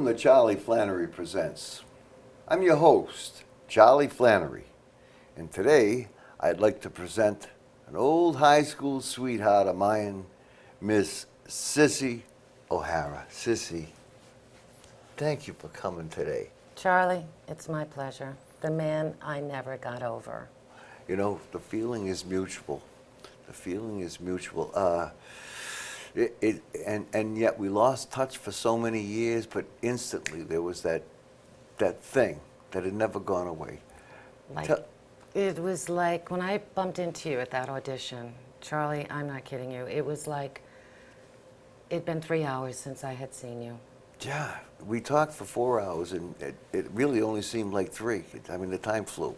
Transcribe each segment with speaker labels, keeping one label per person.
Speaker 1: Welcome to Charlie Flannery Presents. I'm your host, Charlie Flannery, and today I'd like to present an old high school sweetheart of mine, Miss Sissy O'Hara. Sissy, thank you for coming today.
Speaker 2: Charlie, it's my pleasure. The man I never got over.
Speaker 1: You know, the feeling is mutual. The feeling is mutual. And yet we lost touch for so many years, but instantly there was that thing that had never gone away.
Speaker 2: It was like when I bumped into you at that audition, Charlie, I'm not kidding you. It was like it'd been 3 hours since I had seen you.
Speaker 1: Yeah, we talked for 4 hours, and it really only seemed like 3. I mean, the time flew.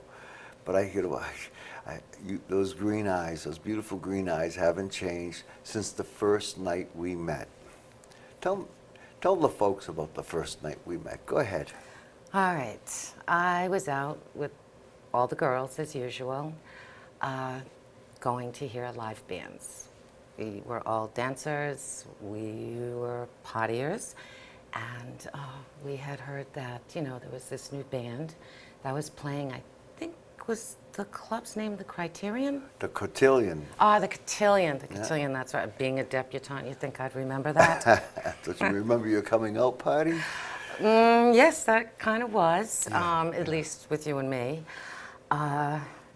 Speaker 1: But those green eyes, those beautiful green eyes haven't changed since the first night we met. Tell the folks about the first night we met. Go ahead.
Speaker 2: All right. I was out with all the girls, as usual, going to hear live bands. We were all dancers. We were partiers. And we had heard that, there was this new band that was playing, I think, was the club's name the Criterion?
Speaker 1: The Cotillion.
Speaker 2: The Cotillion. The Cotillion, yeah. That's right. Being a debutante, you think I'd remember that?
Speaker 1: Don't you remember your coming out party?
Speaker 2: Yes, that kind of was,
Speaker 1: Yeah.
Speaker 2: at least with you and me.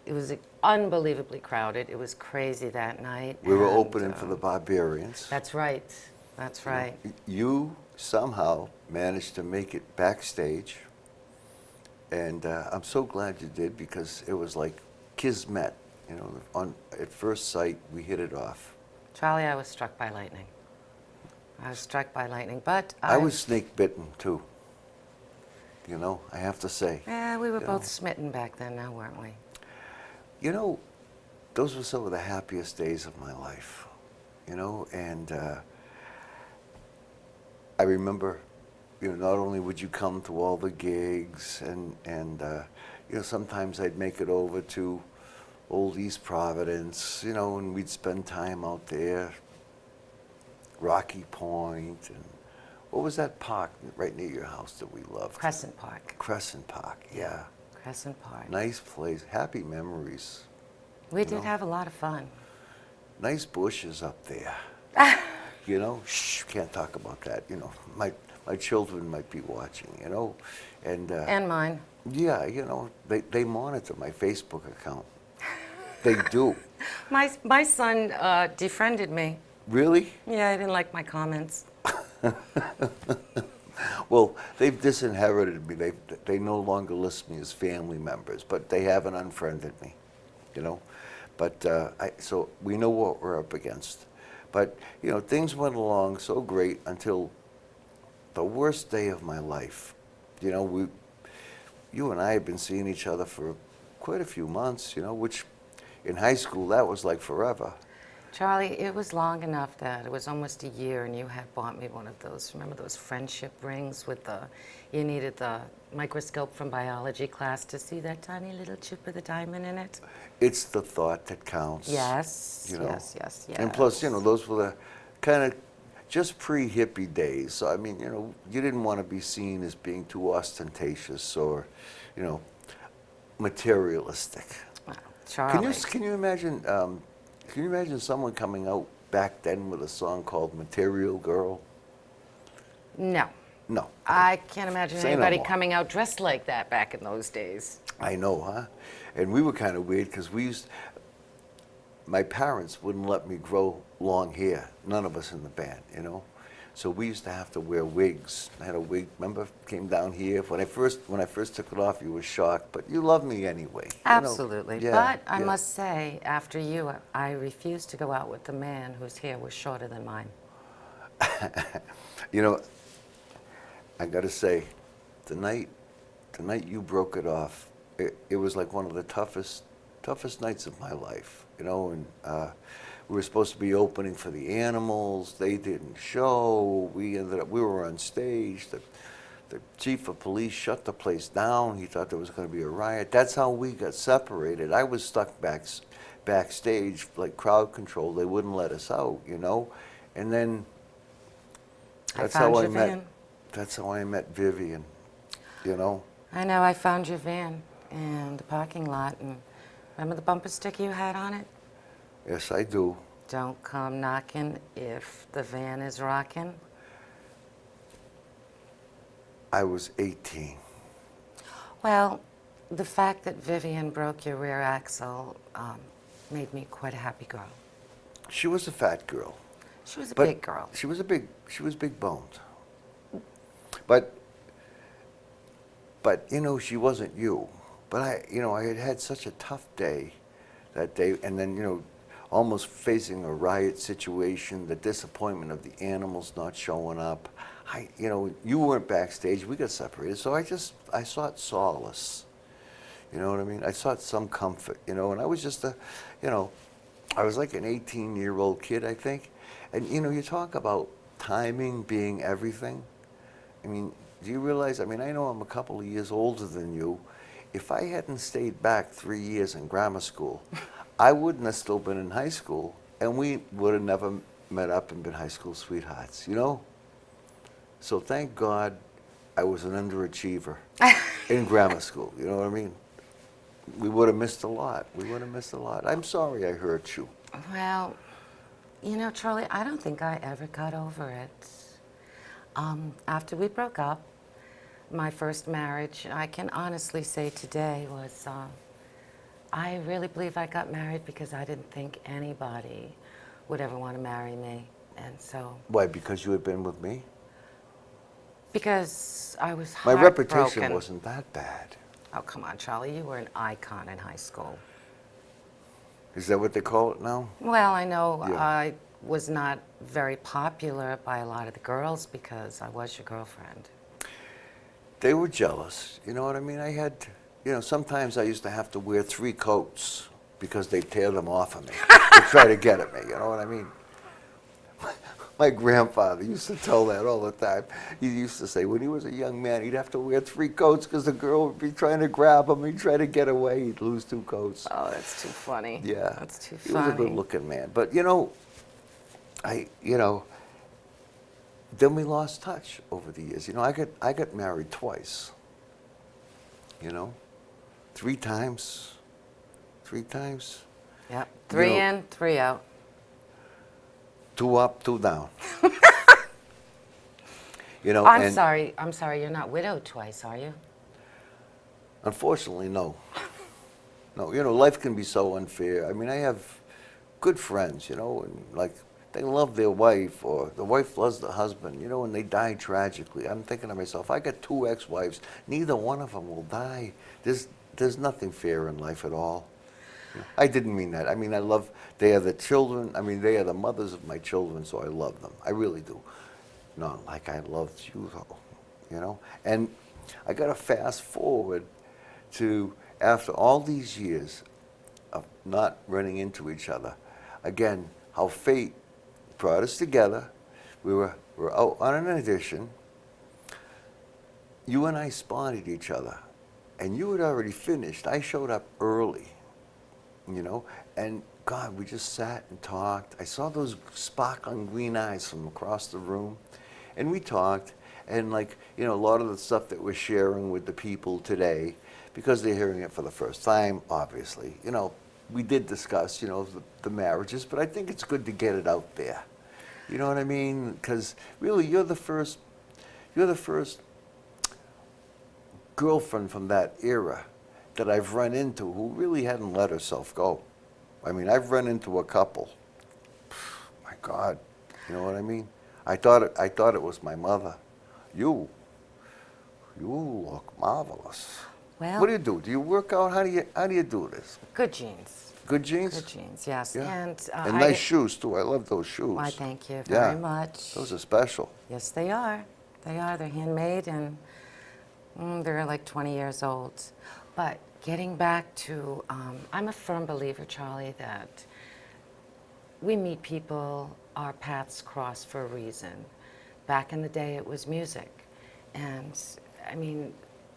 Speaker 2: It was unbelievably crowded. It was crazy that night.
Speaker 1: We were opening for the Barbarians.
Speaker 2: That's right. That's right.
Speaker 1: You somehow managed to make it backstage. And I'm so glad you did, because it was like kismet. At first sight, we hit it off.
Speaker 2: Charlie, I was struck by lightning. But
Speaker 1: I was snake bitten too. I have to say.
Speaker 2: Yeah, we were both smitten back then, now weren't we?
Speaker 1: Those were some of the happiest days of my life. And I remember. Not only would you come to all the gigs, and sometimes I'd make it over to old East Providence, and we'd spend time out there, Rocky Point, and what was that park right near your house that we loved?
Speaker 2: Crescent Park.
Speaker 1: Crescent Park, yeah.
Speaker 2: Crescent Park.
Speaker 1: Nice place, happy memories.
Speaker 2: We did have a lot of fun.
Speaker 1: Nice bushes up there. Shh, can't talk about that. My children might be watching, and
Speaker 2: mine.
Speaker 1: Yeah, they monitor my Facebook account. They do.
Speaker 2: My son defriended me.
Speaker 1: Really?
Speaker 2: Yeah, he didn't like my comments.
Speaker 1: Well, they've disinherited me. They no longer list me as family members, but they haven't unfriended me, But so we know what we're up against. But things went along so great until the worst day of my life. You and I had been seeing each other for quite a few months, which in high school, that was like forever.
Speaker 2: Charlie, it was long enough that it was almost a year, and you had bought me one of those, remember those friendship rings with you needed the microscope from biology class to see that tiny little chip with a diamond in it?
Speaker 1: It's the thought that counts.
Speaker 2: Yes, yes.
Speaker 1: And plus, those were the kind of just pre-hippie days. So, you didn't want to be seen as being too ostentatious or, materialistic.
Speaker 2: Wow, Charlie.
Speaker 1: Can you imagine? Can you imagine someone coming out back then with a song called "Material Girl"?
Speaker 2: No.
Speaker 1: No.
Speaker 2: I can't imagine
Speaker 1: Say no
Speaker 2: anybody
Speaker 1: more.
Speaker 2: coming out dressed like that back in those days.
Speaker 1: I know, huh? And we were kind of weird because my parents wouldn't let me grow long hair. None of us in the band, So we used to have to wear wigs. I had a wig, remember, came down here. When I first took it off, you were shocked, but you loved me anyway.
Speaker 2: Absolutely.
Speaker 1: Yeah,
Speaker 2: But I
Speaker 1: yeah.
Speaker 2: must say, after you, I refused to go out with the man whose hair was shorter than mine.
Speaker 1: I got to say, the night you broke it off, it was like one of the toughest nights of my life, and we were supposed to be opening for the Animals. They didn't show. We were on stage. The chief of police shut the place down. He thought there was going to be a riot. That's how we got separated. I was stuck backstage, like crowd control. They wouldn't let us out, And then that's how I met. That's how I met Vivian, you know?
Speaker 2: I know, I found your van in the parking lot, and remember the bumper sticker you had on it?
Speaker 1: Yes, I do.
Speaker 2: Don't come knocking if the van is rocking.
Speaker 1: I was 18.
Speaker 2: Well, the fact that Vivian broke your rear axle made me quite a happy girl.
Speaker 1: She was a fat girl.
Speaker 2: She was a
Speaker 1: But
Speaker 2: big girl.
Speaker 1: she was big boned. But you know, she wasn't you. But I had had such a tough day that day, and then, almost facing a riot situation, the disappointment of the animals not showing up. You weren't backstage, we got separated, so I sought solace. You know what I mean? I sought some comfort, and I was just I was like an 18-year-old kid, I think. And, you talk about timing being everything. I mean, do you realize, I know I'm a couple of years older than you. If I hadn't stayed back 3 years in grammar school, I wouldn't have still been in high school, and we would have never met up and been high school sweethearts, So thank God I was an underachiever in grammar school, you know what I mean? We would have missed a lot. I'm sorry I hurt you.
Speaker 2: Well, Charlie, I don't think I ever got over it. After we broke up, my first marriage, I can honestly say today was, I really believe I got married because I didn't think anybody would ever want to marry me. And so...
Speaker 1: Why, because you had been with me?
Speaker 2: Because I was
Speaker 1: My
Speaker 2: heartbroken.
Speaker 1: reputation wasn't that bad.
Speaker 2: Oh, come on, Charlie, you were an icon in high school.
Speaker 1: Is that what they call it now?
Speaker 2: Well, I know
Speaker 1: Yeah.
Speaker 2: I was not very popular by a lot of the girls because I was your girlfriend.
Speaker 1: They were jealous. You know what I mean? I had, sometimes I used to have to wear 3 coats because they'd tear them off of me to try to get at me. You know what I mean? My grandfather used to tell that all the time. He used to say when he was a young man, he'd have to wear 3 coats because the girl would be trying to grab him. He'd try to get away. He'd lose 2 coats.
Speaker 2: Oh, that's too funny.
Speaker 1: Yeah.
Speaker 2: That's too
Speaker 1: He
Speaker 2: funny.
Speaker 1: was a good-looking man. But, then we lost touch over the years. I got married twice. 3 times. 3 times.
Speaker 2: Yep. 3 in, 3 out.
Speaker 1: 2 up, 2 down.
Speaker 2: I'm sorry, you're not widowed twice, are you?
Speaker 1: Unfortunately, no. No, life can be so unfair. I have good friends, and like they love their wife, or the wife loves the husband, and they die tragically. I'm thinking to myself, I got 2 ex-wives, neither one of them will die. There's nothing fair in life at all. I didn't mean that. They are the children, they are the mothers of my children, so I love them. I really do. Not like I loved you, though, And I got to fast forward to after all these years of not running into each other, again, how fate brought us together. We were out on an audition. You and I spotted each other, and you had already finished. I showed up early. And God, we just sat and talked. I saw those sparkling green eyes from across the room, and we talked, and a lot of the stuff that we're sharing with the people today, because they're hearing it for the first time, obviously, we did discuss, the marriages, but I think it's good to get it out there. You know what I mean? Because really, you're the first girlfriend from that era that I've run into who really hadn't let herself go. I've run into a couple. My God, you know what I mean? I thought it was my mother. You look marvelous.
Speaker 2: Well,
Speaker 1: What do you do? Do you work out? How do you do this?
Speaker 2: good genes.
Speaker 1: Good jeans?
Speaker 2: Good genes, yes.
Speaker 1: Yeah.
Speaker 2: And
Speaker 1: nice shoes too. I love those shoes.
Speaker 2: Why, thank you very much.
Speaker 1: Those are special.
Speaker 2: Yes, they are. They are. They're handmade, and they're like 20 years old. But getting back to, I'm a firm believer, Charlie, that we meet people, our paths cross for a reason. Back in the day, it was music. And,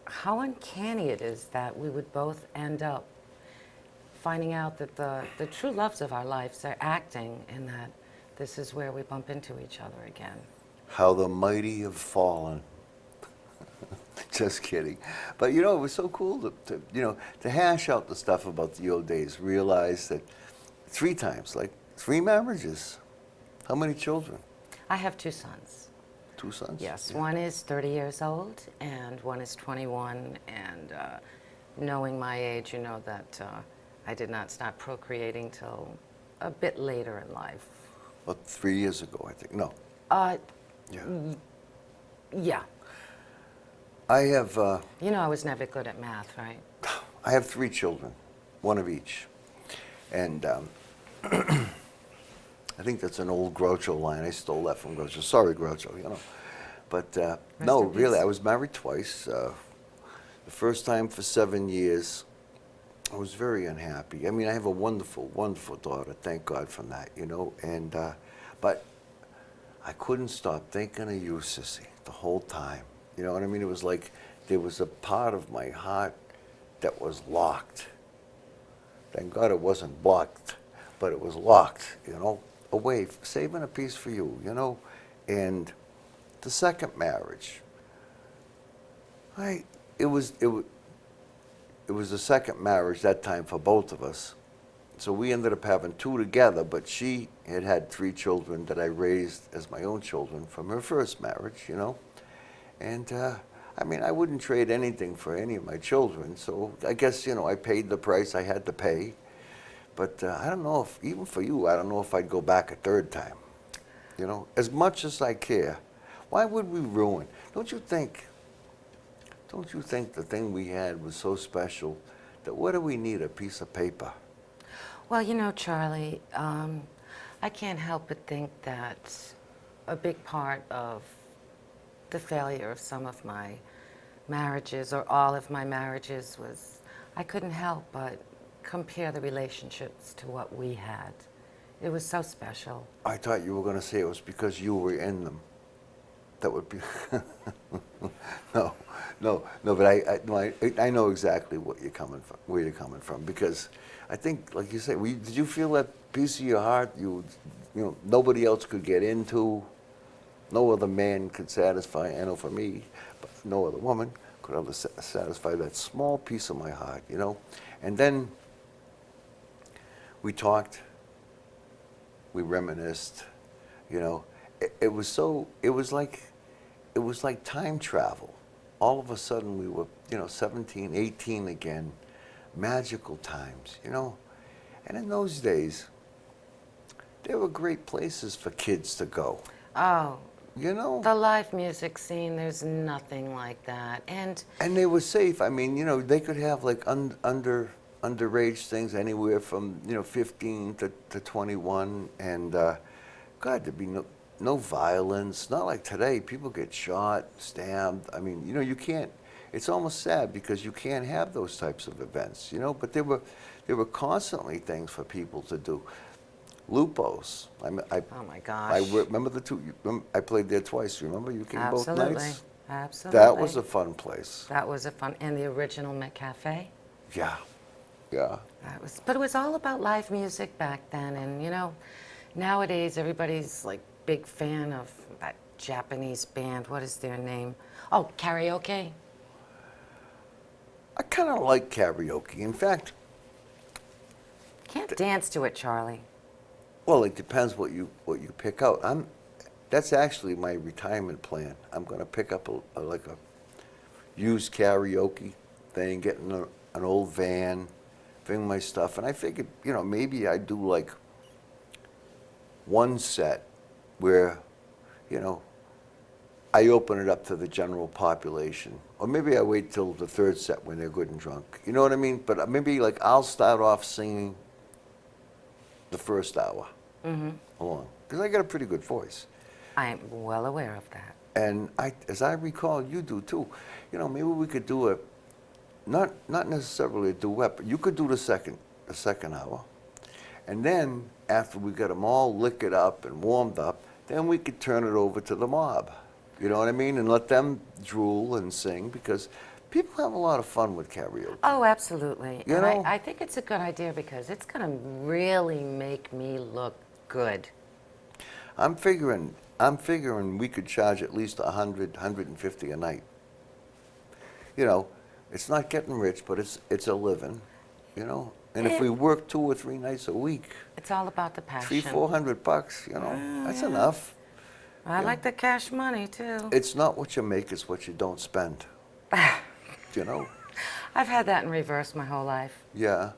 Speaker 2: how uncanny it is that we would both end up finding out that the true loves of our lives are acting, and that this is where we bump into each other again.
Speaker 1: How the mighty have fallen. Just kidding. But you know, it was so cool to hash out the stuff about the old days. Realize that 3 times, like 3 marriages. How many children?
Speaker 2: I have 2 sons.
Speaker 1: 2 sons?
Speaker 2: Yes,
Speaker 1: Yeah.
Speaker 2: one is 30 years old and one is 21. And knowing my age, you know that I did not start procreating till a bit later in life.
Speaker 1: About 3 years ago, I think. No.
Speaker 2: Uh,
Speaker 1: Yeah.
Speaker 2: yeah.
Speaker 1: I have.
Speaker 2: You know I was never good at math, right?
Speaker 1: I have 3 children, one of each, and I think that's an old Groucho line. I stole that from Groucho. Sorry, Groucho. You know, but no,
Speaker 2: in peace.
Speaker 1: really, I was married twice. The first time for 7 years. I was very unhappy. I mean, I have a wonderful, wonderful daughter. Thank God for that, you know. And but I couldn't stop thinking of you, Sissy, the whole time. You know what I mean? It was like there was a part of my heart that was locked. Thank God it wasn't blocked, but it was locked, you know, away, saving a piece for you, you know. And the second marriage, it was the second marriage that time for both of us. So we ended up having 2 together, but she had 3 children that I raised as my own children from her first marriage, you know. And I mean, I wouldn't trade anything for any of my children. So I guess, you know, I paid the price I had to pay. But I don't know if, even for you, I don't know if I'd go back a 3rd time. You know, as much as I care, why would we ruin? Don't you think the thing we had was so special that what do we need, a piece of paper?
Speaker 2: Well, you know, Charlie, I can't help but think that a big part of the failure of some of my marriages, or all of my marriages, was I couldn't help but compare the relationships to what we had. It was so special.
Speaker 1: I thought you were going to say it was because you were in them. That would be no, but I know exactly what you're coming from, where you're coming from, because I think, like you said, did you feel that piece of your heart you know nobody else could get into, no other man could satisfy. I know for me, but no other woman could ever satisfy that small piece of my heart, you know. And then we talked, we reminisced, you know. It was like time travel. All of a sudden we were, you know, 17, 18 again, magical times, you know. And in those days, there were great places for kids to go.
Speaker 2: Oh,
Speaker 1: You know?
Speaker 2: the live music scene, there's nothing like that. And
Speaker 1: they were safe. I mean, you know, they could have like underage things anywhere from, you know, 15 to 21. And God, there'd be no violence. Not like today. People get shot, stabbed. I mean, you know, you can't. It's almost sad because you can't have those types of events, you know. But there were constantly things for people to do. Lupo's.
Speaker 2: oh my
Speaker 1: I
Speaker 2: gosh.
Speaker 1: remember the 2. I played there twice. Remember, you came both
Speaker 2: Absolutely.
Speaker 1: nights.
Speaker 2: Absolutely.
Speaker 1: That was a fun place.
Speaker 2: That was a fun, and the original Met Cafe.
Speaker 1: Yeah, yeah.
Speaker 2: But it was all about live music back then, and you know, nowadays everybody's like big fan of that Japanese band. What is their name? Oh, karaoke.
Speaker 1: I kind of like karaoke. In fact,
Speaker 2: Can't dance to it, Charlie.
Speaker 1: well, it depends what you pick out. That's actually my retirement plan. I'm going to pick up a used karaoke thing, get in an old van, bring my stuff, and I figured, you know, maybe I'd do like one set where, you know, I open it up to the general population. Or maybe I wait till the 3rd set when they're good and drunk. You know what I mean? But maybe like I'll start off singing the first hour along. Because I got a pretty good voice.
Speaker 2: I am well aware of that.
Speaker 1: And as I recall, you do too. You know, maybe we could do not necessarily a duet, but you could do the second hour. And then after we got them all liquored up and warmed up, then we could turn it over to the mob. You know what I mean? And let them drool and sing, because people have a lot of fun with karaoke.
Speaker 2: Oh, absolutely.
Speaker 1: You
Speaker 2: And
Speaker 1: know?
Speaker 2: I think it's a good idea because it's going to really make me look good.
Speaker 1: I'm figuring we could charge at least 100, 150 a night. you know, it's not getting rich, but it's a living, you know. And if
Speaker 2: It-
Speaker 1: we work 2 or 3 nights a week,
Speaker 2: It's all about the passion.
Speaker 1: $300-400, you know, that's
Speaker 2: yeah.
Speaker 1: enough.
Speaker 2: I
Speaker 1: Yeah.
Speaker 2: like the cash money too.
Speaker 1: It's not what you make, it's what you don't spend. You know?
Speaker 2: I've had that in reverse my whole life.
Speaker 1: Yeah.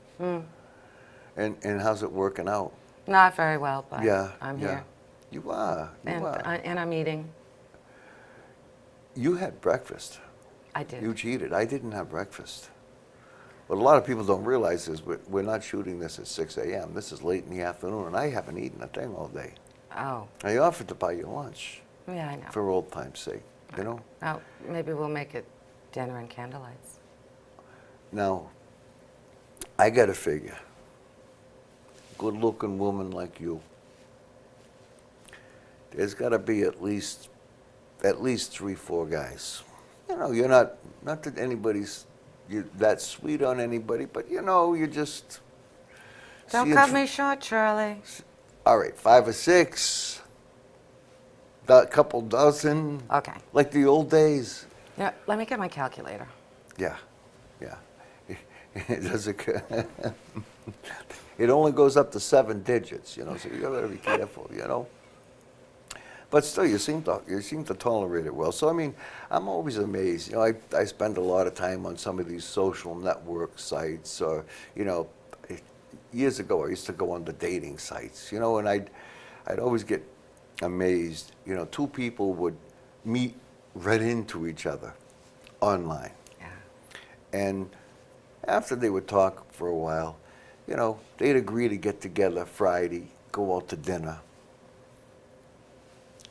Speaker 1: And how's it working out?
Speaker 2: Not very well, but
Speaker 1: Yeah.
Speaker 2: I'm
Speaker 1: yeah.
Speaker 2: here.
Speaker 1: You are. You
Speaker 2: And,
Speaker 1: are.
Speaker 2: and I'm eating.
Speaker 1: You had breakfast.
Speaker 2: I did.
Speaker 1: You cheated. I didn't have breakfast. What a lot of people don't realize is we're not shooting this at 6 a.m. This is late in the afternoon, and I haven't eaten a thing all day.
Speaker 2: Oh,
Speaker 1: I offered to buy you lunch
Speaker 2: yeah, I know.
Speaker 1: for old time's sake, you know?
Speaker 2: Oh, maybe we'll make it dinner and candlelights.
Speaker 1: Now, I got to figure, good-looking woman like you, there's got to be at least 3, 4 guys. You know, you're not that anybody's you're that sweet on anybody, but you know, you just
Speaker 2: Don't
Speaker 1: seeing
Speaker 2: cut
Speaker 1: thr-
Speaker 2: me short, Charlie.
Speaker 1: All right, 5 or 6, a couple dozen,
Speaker 2: Okay.
Speaker 1: like the old days.
Speaker 2: Yeah, let me get my calculator.
Speaker 1: Yeah, yeah. It doesn't. It only goes up to 7 digits, you know. So you gotta be careful, you know. But still, you seem to tolerate it well. So I mean, I'm always amazed. You know, I spend a lot of time on some of these social network sites, or you know, years ago I used to go on the dating sites, you know, and I'd always get amazed. You know, 2 people would meet right into each other online,
Speaker 2: Yeah.
Speaker 1: and after they would talk for a while, you know, they'd agree to get together Friday, go out to dinner.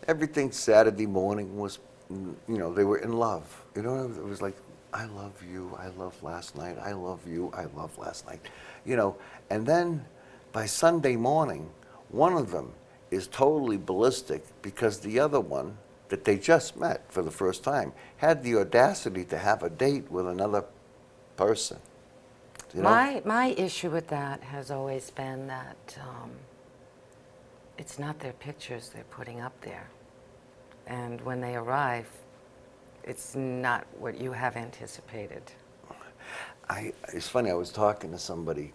Speaker 1: Everything Saturday morning was, you know, they were in love. You know, it was like, I love you, I love last night, I love you, I love last night. You know, and then by Sunday morning, one of them is totally ballistic because the other one that they just met for the first time had the audacity to have a date with another person. You know?
Speaker 2: My issue with that has always been that it's not their pictures they're putting up there. And when they arrive, it's not what you have anticipated.
Speaker 1: It's funny, I was talking to somebody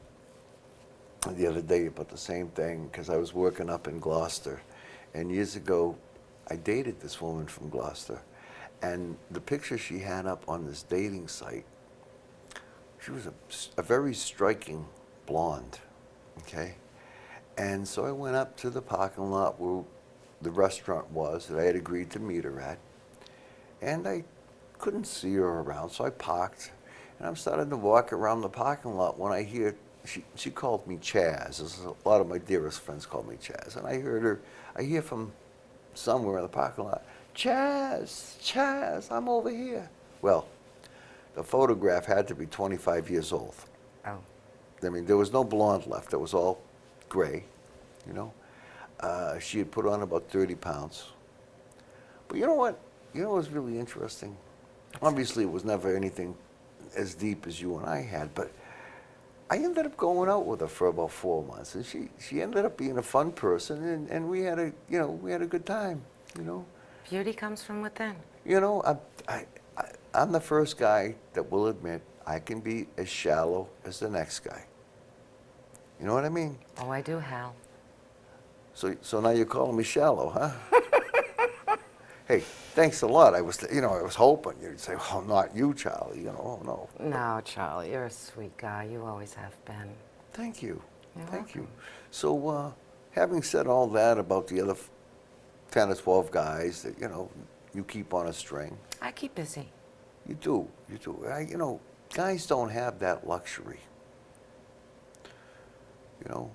Speaker 1: the other day about the same thing because I was working up in Gloucester. And years ago, I dated this woman from Gloucester. And the picture she had up on this dating site, she was a very striking blonde, okay? And so I went up to the parking lot where the restaurant was that I had agreed to meet her at. And I couldn't see her around, so I parked. And I'm starting to walk around the parking lot when I hear, she called me Chaz. As a lot of my dearest friends call me Chaz. And I hear from somewhere in the parking lot, Chaz, I'm over here. Well, the photograph had to be 25 years old.
Speaker 2: Oh.
Speaker 1: I mean, there was no blonde left. It was all gray, you know. She had put on about 30 pounds. But you know what? You know what was really interesting? Obviously, it was never anything as deep as you and I had, but I ended up going out with her for about 4 months, and she ended up being a fun person, and we had a good time, you know.
Speaker 2: Beauty comes from within.
Speaker 1: You know, I'm the first guy that will admit I can be as shallow as the next guy. You know what I mean?
Speaker 2: Oh, I do, Hal.
Speaker 1: So now you're calling me shallow, huh? Hey, thanks a lot. I was hoping you'd say, "Oh, not you, Charlie." You know, oh no.
Speaker 2: No, Charlie, you're a sweet guy. You always have been.
Speaker 1: Thank you.
Speaker 2: You're
Speaker 1: Thank you.
Speaker 2: welcome.
Speaker 1: So, having said all that about the other 10 or 12 guys that, you know, you keep on a string,
Speaker 2: I keep busy.
Speaker 1: you do. You know, guys don't have that luxury. You know?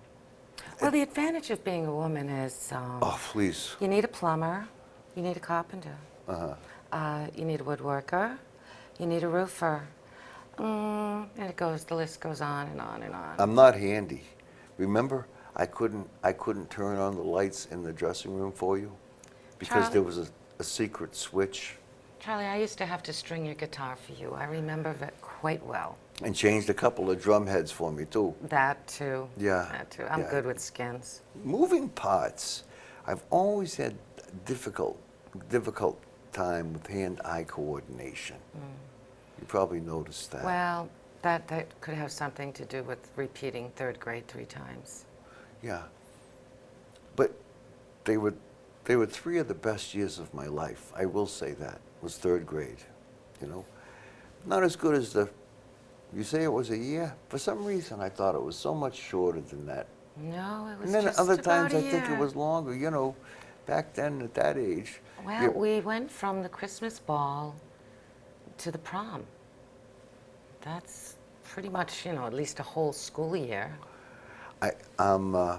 Speaker 2: Well, the advantage of being a woman is
Speaker 1: Oh, please.
Speaker 2: you need a plumber, you need a carpenter,
Speaker 1: Uh-huh.
Speaker 2: you need a woodworker, you need a roofer, and the list goes on and on and on.
Speaker 1: I'm not handy. Remember, I couldn't turn on the lights in the dressing room for you because
Speaker 2: Charlie?
Speaker 1: there was a secret switch.
Speaker 2: Charlie, I used to have to string your guitar for you. I remember it quite well.
Speaker 1: And changed a couple of drum heads for me too.
Speaker 2: That too.
Speaker 1: Yeah,
Speaker 2: That too. I'm
Speaker 1: yeah.
Speaker 2: good with skins.
Speaker 1: Moving parts, I've always had difficult time with hand-eye coordination. You probably noticed that.
Speaker 2: Well, that could have something to do with repeating third grade 3 times.
Speaker 1: Yeah. But they were they were 3 of the best years of my life. I will say that. Was third grade, you know. Not as good as you say it was a year. For some reason, I thought it was so much shorter than that.
Speaker 2: No, it was
Speaker 1: And then
Speaker 2: just
Speaker 1: other
Speaker 2: about
Speaker 1: times
Speaker 2: a
Speaker 1: I think it
Speaker 2: year.
Speaker 1: was longer, you know. Back then, at that age.
Speaker 2: Well, we went from the Christmas ball to the prom. That's pretty much, at least a whole school year.
Speaker 1: I, I'm, uh,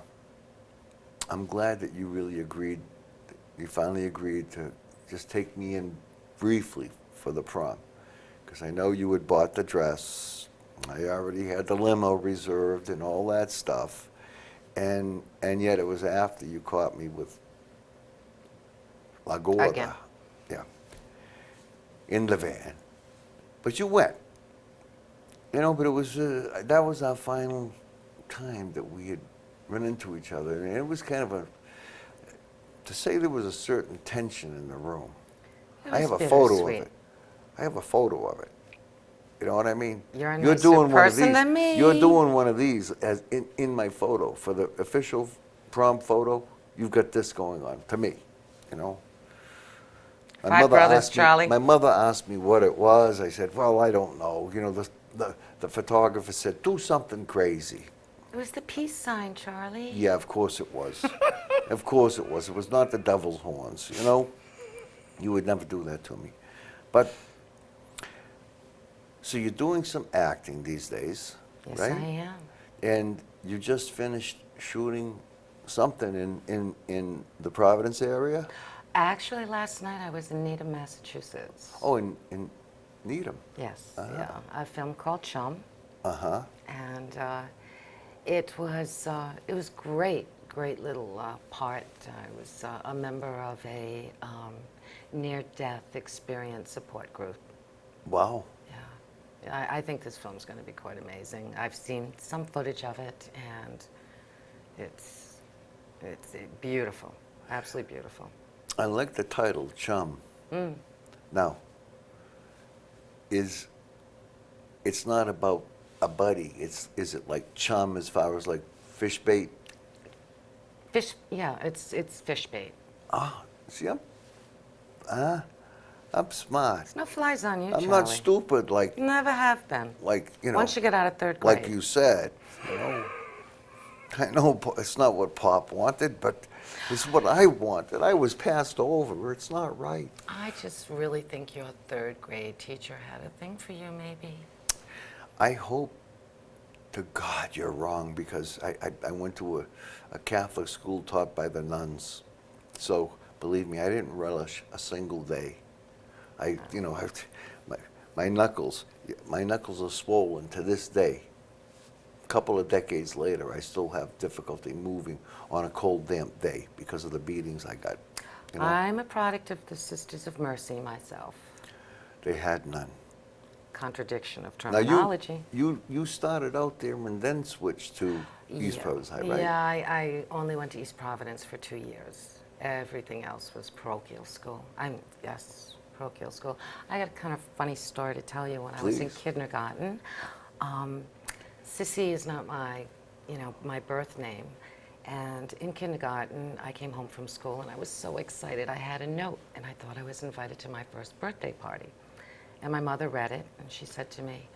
Speaker 1: I'm glad that you really agreed. You finally agreed to just take me in briefly for the prom, because I know you had bought the dress. I already had the limo reserved and all that stuff, and yet it was after you caught me with La Gorda.
Speaker 2: Again.
Speaker 1: Yeah. In the van, but you went. But it was that was our final time that we had run into each other, and it was kind of to say there was a certain tension in the room.
Speaker 2: It
Speaker 1: I
Speaker 2: was
Speaker 1: have a photo of
Speaker 2: bittersweet.
Speaker 1: it. I have a photo of it. You know what I mean?
Speaker 2: You're a
Speaker 1: You're
Speaker 2: nicer
Speaker 1: doing one of
Speaker 2: person
Speaker 1: these.
Speaker 2: than me.
Speaker 1: You're doing one of these as in my photo for the official prom photo. You've got this going on to me. You know. My
Speaker 2: 5
Speaker 1: mother
Speaker 2: brothers,
Speaker 1: asked me-
Speaker 2: Charlie.
Speaker 1: My mother asked me what it was. I said, "Well, I don't know." The photographer said, "Do something crazy."
Speaker 2: It was the peace sign, Charlie.
Speaker 1: Yeah, of course it was. Of course it was. It was not the devil's horns, you know? You would never do that to me. But, so you're doing some acting these days,
Speaker 2: Yes,
Speaker 1: right?
Speaker 2: I am.
Speaker 1: And you just finished shooting something in the Providence area?
Speaker 2: Actually, last night I was in Needham, Massachusetts.
Speaker 1: Oh, in Needham.
Speaker 2: Yes,
Speaker 1: Ah.
Speaker 2: yeah. A film called Chum.
Speaker 1: Uh-huh.
Speaker 2: And it was great little part. I was a member of a near-death experience support group.
Speaker 1: Wow.
Speaker 2: Yeah, I think this film's going to be quite amazing. I've seen some footage of it, and it's beautiful, absolutely beautiful.
Speaker 1: I like the title, Chum. Now, it's not about a buddy. Is it like chum as far as like fish bait?
Speaker 2: Fish, yeah, it's fish bait.
Speaker 1: See, I'm smart.
Speaker 2: There's no flies on you,
Speaker 1: I'm
Speaker 2: Charlie.
Speaker 1: not stupid like
Speaker 2: Never have been. Once you get out of third grade.
Speaker 1: like you said. I know it's not what Pop wanted, but it's what I wanted. I was passed over. It's not right.
Speaker 2: I just really think your third grade teacher had a thing for you, maybe.
Speaker 1: I hope to God you're wrong, because I went to a Catholic school taught by the nuns. So believe me, I didn't relish a single day. My knuckles are swollen to this day. A couple of decades later, I still have difficulty moving on a cold, damp day because of the beatings I got.
Speaker 2: I'm a product of the Sisters of Mercy myself.
Speaker 1: They had none.
Speaker 2: Contradiction of
Speaker 1: Now
Speaker 2: terminology.
Speaker 1: you started out there and then switched to East Providence High, right?
Speaker 2: Yeah, I only went to East Providence for 2 years. Everything else was parochial school. Parochial school. I got a kind of funny story to tell you. When I was in
Speaker 1: Please.
Speaker 2: kindergarten, Sissy is not my birth name. And in kindergarten, I came home from school and I was so excited. I had a note and I thought I was invited to my first birthday party. And my mother read it and she said to me,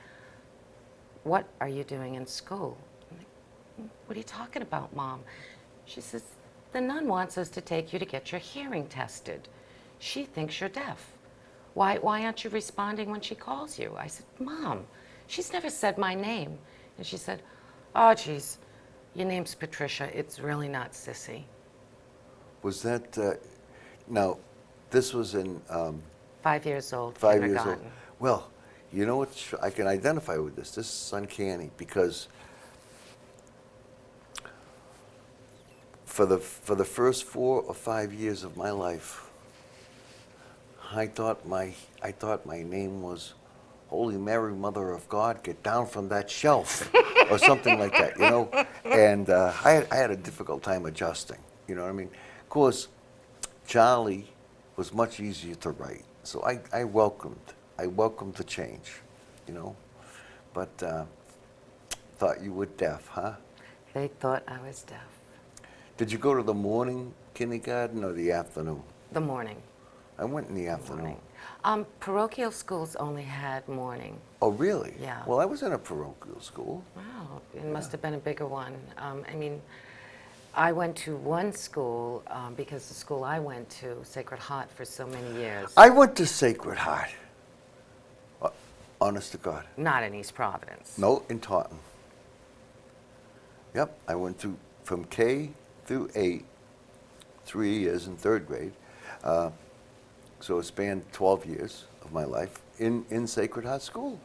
Speaker 2: "What are you doing in school?" I'm like, "What are you talking about, Mom?" She says, "The nun wants us to take you to get your hearing tested. She thinks you're deaf. Why aren't you responding when she calls you?" I said, "Mom, she's never said my name." And she said, "Oh, geez, your name's Patricia. It's really not Sissy."
Speaker 1: Was that now? This was in
Speaker 2: 5 years old,
Speaker 1: 5 years old.
Speaker 2: kindergarten.
Speaker 1: Well, you know what? I can identify with this. This is uncanny, because for the first 4 or 5 years of my life, I thought my name was Holy Mary, Mother of God, get down from that shelf, or something like that, And I had a difficult time adjusting. You know what I mean? Of course, Charlie was much easier to write, so I welcomed the change. you know. But thought you were deaf, huh?
Speaker 2: They thought I was deaf.
Speaker 1: Did you go to the morning kindergarten or the afternoon?
Speaker 2: The morning.
Speaker 1: I went in the afternoon.
Speaker 2: Morning. Parochial schools only had morning.
Speaker 1: Oh, really?
Speaker 2: Yeah.
Speaker 1: Well, I was in a parochial school.
Speaker 2: Wow, it must have been a bigger one. I mean, I went to one school because the school I went to, Sacred Heart, for so many years.
Speaker 1: I went to Sacred Heart. Honest to God.
Speaker 2: Not in East Providence.
Speaker 1: No, in Taunton. Yep, I went from K through 8, 3 years in third grade. So it spanned 12 years of my life in Sacred Heart School.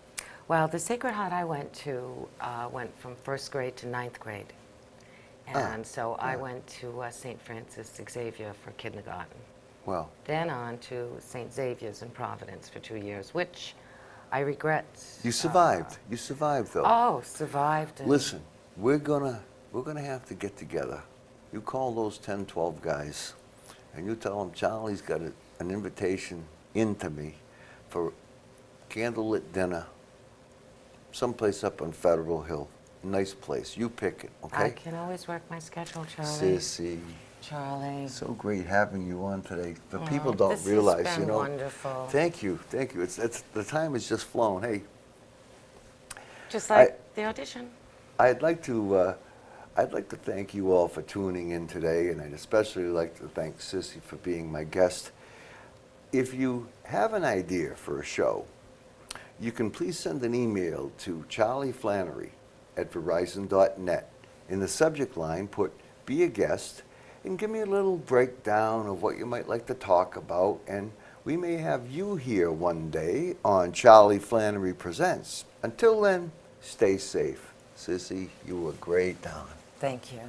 Speaker 2: Well, the Sacred Heart I went to went from first grade to ninth grade. And so I went to St. Francis Xavier for kindergarten.
Speaker 1: Well,
Speaker 2: Then on to St. Xavier's in Providence for 2 years, which I regret.
Speaker 1: you survived. You survived, though.
Speaker 2: Oh, survived. And
Speaker 1: Listen, we're gonna have to get together. You call those 10, 12 guys, and you tell them Charlie's got an invitation into me for candlelit dinner, someplace up on Federal Hill. Nice place. You pick it, okay?
Speaker 2: I can always work my schedule, Charlie.
Speaker 1: Sissy,
Speaker 2: Charlie.
Speaker 1: so great having you on today. The people
Speaker 2: Oh,
Speaker 1: don't
Speaker 2: this has
Speaker 1: realize,
Speaker 2: been
Speaker 1: you know.
Speaker 2: wonderful.
Speaker 1: Thank you. It's the time has just flown. Hey,
Speaker 2: Just like the audition.
Speaker 1: I'd like to thank you all for tuning in today, and I'd especially like to thank Sissy for being my guest. If you have an idea for a show, you can please send an email to charlieflannery@verizon.net. In the subject line, put "Be a Guest," and give me a little breakdown of what you might like to talk about, and we may have you here one day on Charlie Flannery Presents. Until then, stay safe. Sissy, you were great, darling.
Speaker 2: Thank you.